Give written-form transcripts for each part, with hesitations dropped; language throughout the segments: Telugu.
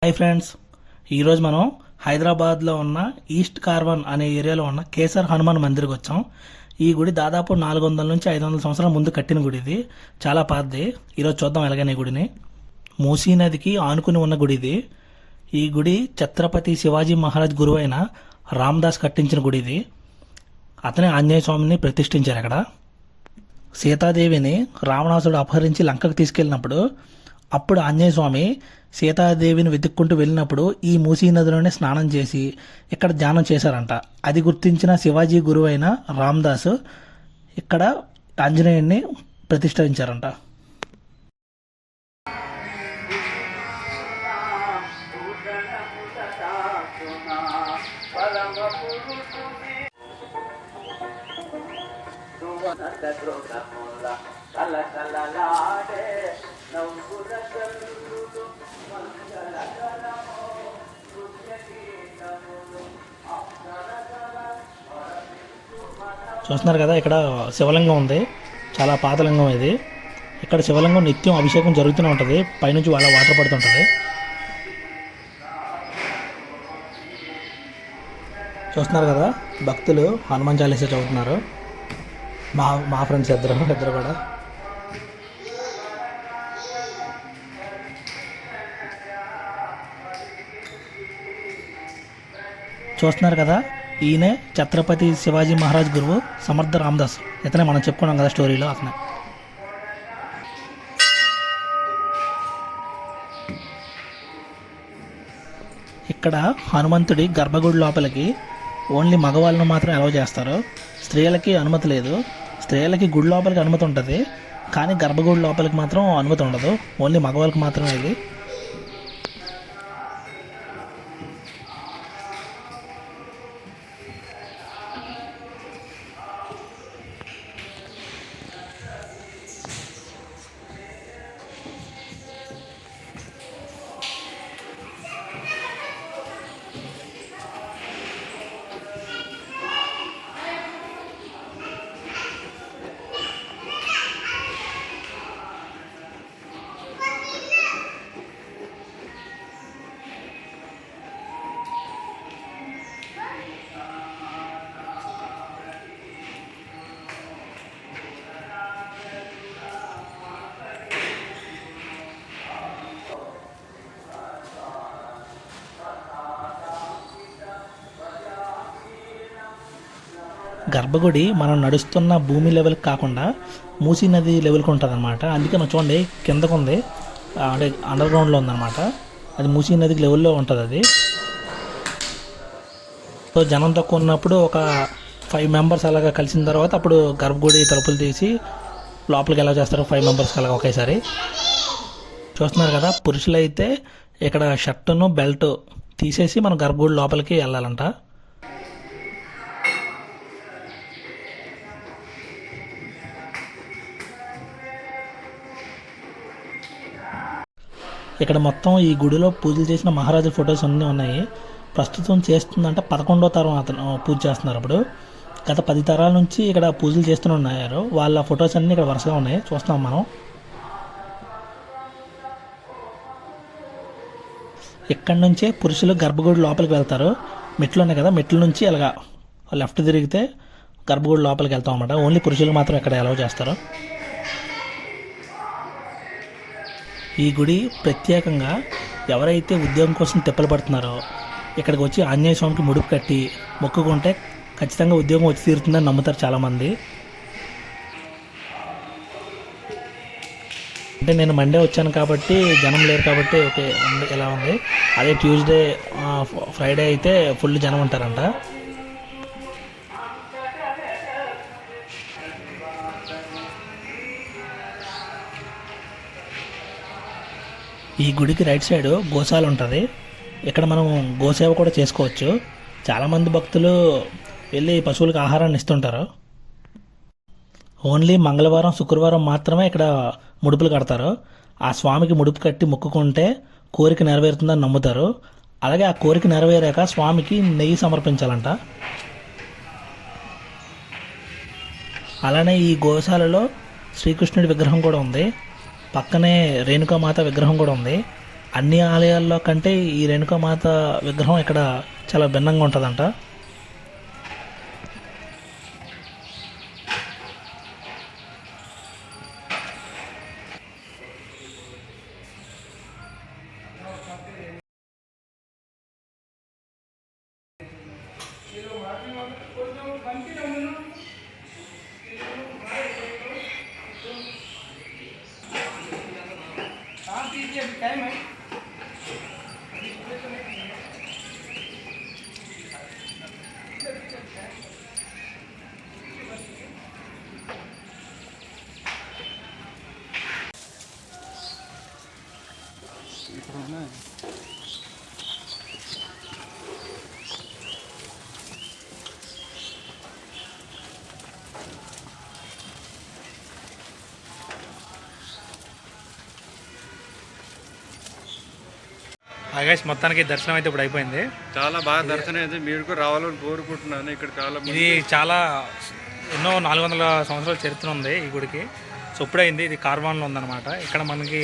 హాయ్ ఫ్రెండ్స్, ఈరోజు మనం హైదరాబాద్లో ఉన్న ఈస్ట్ కార్వన్ అనే ఏరియాలో ఉన్న కేసర్ హనుమాన్ మందిర్కి వచ్చాం. ఈ గుడి దాదాపు 400 నుంచి 500 సంవత్సరాల ముందు కట్టిన గుడి. ఇది చాలా పాతది. ఈరోజు చూద్దాం ఎలాగైనా ఈ గుడిని. మూసీ నదికి ఆనుకుని ఉన్న గుడి ఇది. ఈ గుడి ఛత్రపతి శివాజీ మహారాజ్ గురువు అయిన రామదాస్ కట్టించిన గుడి ఇది. అతనే ఆంజనేయ స్వామిని ప్రతిష్ఠించారు. అక్కడ సీతాదేవిని రావణాసుడు అపహరించి లంకకు తీసుకెళ్ళినప్పుడు అప్పుడు ఆంజనేయ స్వామి సీతాదేవిని వెతుక్కుంటూ వెళ్ళినప్పుడు ఈ మూసీ నదిలోనే స్నానం చేసి ఇక్కడ ధ్యానం చేశారంట. అది గుర్తించిన శివాజీ గురువు అయిన రామదాసు ఇక్కడ ఆంజనేయుడిని ప్రతిష్ఠించారంట. చూస్తున్నారు కదా, ఇక్కడ శివలింగం ఉంది. చాలా పాతలింగం ఇది. ఇక్కడ శివలింగం నిత్యం అభిషేకం జరుగుతూనే ఉంటుంది. పైనుంచి వాళ్ళ వాటర్ పడుతుంటుంది. చూస్తున్నారు కదా, భక్తులు హనుమాన్ చాలీసా చదువుతున్నారు. మా ఫ్రెండ్స్ ఇద్దరు కూడా. చూస్తున్నారు కదా, ఈయనే ఛత్రపతి శివాజీ మహారాజ్ గురువు సమర్థ రామదాస్. ఇతనే మనం చెప్పుకున్నాం కదా స్టోరీలో. అతనే ఇక్కడ హనుమంతుడి గర్భగుడి లోపలికి ఓన్లీ మగవాళ్ళను మాత్రం అలౌ చేస్తారు. స్త్రీలకి అనుమతి లేదు. స్త్రీలకి గుడి లోపలికి అనుమతి ఉంటుంది, కానీ గర్భగుడి లోపలికి మాత్రం అనుమతి ఉండదు. ఓన్లీ మగవాళ్ళకి మాత్రమే ఇది. గర్భగుడి మనం నడుస్తున్న భూమి లెవెల్కి కాకుండా మూసీ నది లెవెల్కి ఉంటుంది అనమాట. అందుకే మనం చూడండి కిందకు ఉంది, అంటే అండర్ గ్రౌండ్లో ఉందన్నమాట. అది మూసీ నదికి లెవెల్లో ఉంటుంది అది. సో జనం తక్కువ ఉన్నప్పుడు ఒక 5 మెంబర్స్ అలాగా కలిసిన తర్వాత అప్పుడు గర్భగుడి తలుపులు తీసి లోపలికి ఎలా చేస్తారు 5 మెంబర్స్ అలాగా ఒకేసారి. చూస్తున్నారు కదా, పురుషులైతే ఇక్కడ షర్టును బెల్ట్ తీసేసి మనం గర్భగుడి లోపలికి వెళ్ళాలంట. ఇక్కడ మొత్తం ఈ గుడిలో పూజలు చేసిన మహారాజు ఫొటోస్ అన్నీ ఉన్నాయి. ప్రస్తుతం చేస్తుందంటే 11వ తరం అతను పూజ చేస్తున్నారు. అప్పుడు గత 10 తరాల నుంచి ఇక్కడ పూజలు చేస్తూనే ఉన్నారు. వాళ్ళ ఫొటోస్ అన్నీ ఇక్కడ వరుసగా ఉన్నాయి, చూస్తున్నాం మనం. ఇక్కడి నుంచే పురుషులు గర్భగుడి లోపలికి వెళ్తారు. మెట్లు ఉన్నాయి కదా, మెట్ల నుంచి ఇలాగా లెఫ్ట్ తిరిగితే గర్భగుడి లోపలికి వెళ్తాం అన్నమాట. ఓన్లీ పురుషులు మాత్రం ఇక్కడ అలౌ చేస్తారు. ఈ గుడి ప్రత్యేకంగా ఎవరైతే ఉద్యోగం కోసం తిప్పలు పడుతున్నారో ఇక్కడికి వచ్చి ఆంజనేయ స్వామికి ముడుపు కట్టి మొక్కుకుంటే ఖచ్చితంగా ఉద్యోగం వచ్చి తీరుతుందని నమ్ముతారు చాలామంది. అంటే నేను మండే వచ్చాను కాబట్టి జనం లేరు కాబట్టి ఓకే ఎలా ఉంది. అదే ట్యూస్డే ఫ్రైడే అయితే ఫుల్ జనం ఉంటారంట. ఈ గుడికి రైట్ సైడ్ గోశాల ఉంటుంది. ఇక్కడ మనం గోసేవ కూడా చేసుకోవచ్చు. చాలామంది భక్తులు వెళ్ళి పశువులకు ఆహారాన్ని ఇస్తుంటారు. ఓన్లీ మంగళవారం శుక్రవారం మాత్రమే ఇక్కడ ముడుపులు కడతారు. ఆ స్వామికి ముడుపు కట్టి మొక్కుకుంటే కోరిక నెరవేరుతుందని నమ్ముతారు. అలాగే ఆ కోరిక నెరవేరాక స్వామికి నెయ్యి సమర్పించాలంట. అలానే ఈ గోశాలలో శ్రీకృష్ణుడి విగ్రహం కూడా ఉంది. పక్కనే రేణుకామాత విగ్రహం కూడా ఉంది. అన్ని ఆలయాల్లో కంటే ఈ రేణుకామాత విగ్రహం ఇక్కడ చాలా భిన్నంగా ఉంటుందంట. ఆగేష్ మొత్తానికి దర్శనం అయితే ఇప్పుడు అయిపోయింది. చాలా బాగా దర్శనం అయితే మీరు కూడా రావాలని కోరుకుంటున్నాను. ఇక్కడ చాలా ఇది చాలా ఎన్నో 400 సంవత్సరాల చరిత్ర ఉంది ఈ గుడికి. సో ఇప్పుడైంది. ఇది కార్వాన్లో ఉందన్నమాట. ఇక్కడ మనకి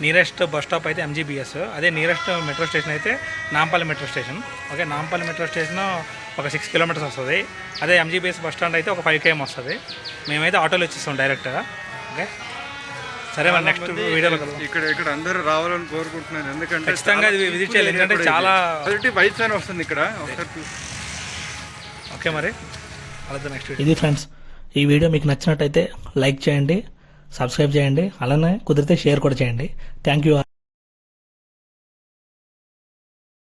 నియరెస్ట్ బస్ స్టాప్ అయితే MGBS, అదే నియరెస్ట్ మెట్రో స్టేషన్ అయితే Nampally metro station. Okay, Nampally metro station ఒక 6 కిలోమీటర్స్ వస్తుంది. అదే MGBS బస్ స్టాండ్ అయితే ఒక 5 km వస్తుంది. మేమైతే ఆటోలో వచ్చేస్తాం డైరెక్ట్గా. ఓకే సరే, మరి నెక్స్ట్ వీడియోలో ఇక్కడ అందరూ రావాలని కోరుకుంటున్నాను. ఎందుకంటే ఖచ్చితంగా ఇది విజిట్ చేయాలి, ఎందుకంటే చాలా వైబ్స్ అని వస్తుంది ఇక్కడ. ఓకే మరి అలాగే నెక్స్ట్ ఇది ఫ్రెండ్స్, ఈ వీడియో మీకు నచ్చినట్టయితే లైక్ చేయండి, సబ్స్క్రైబ్ చేయండి, అలానే కుదిరితే షేర్ కూడా చేయండి. Thank you.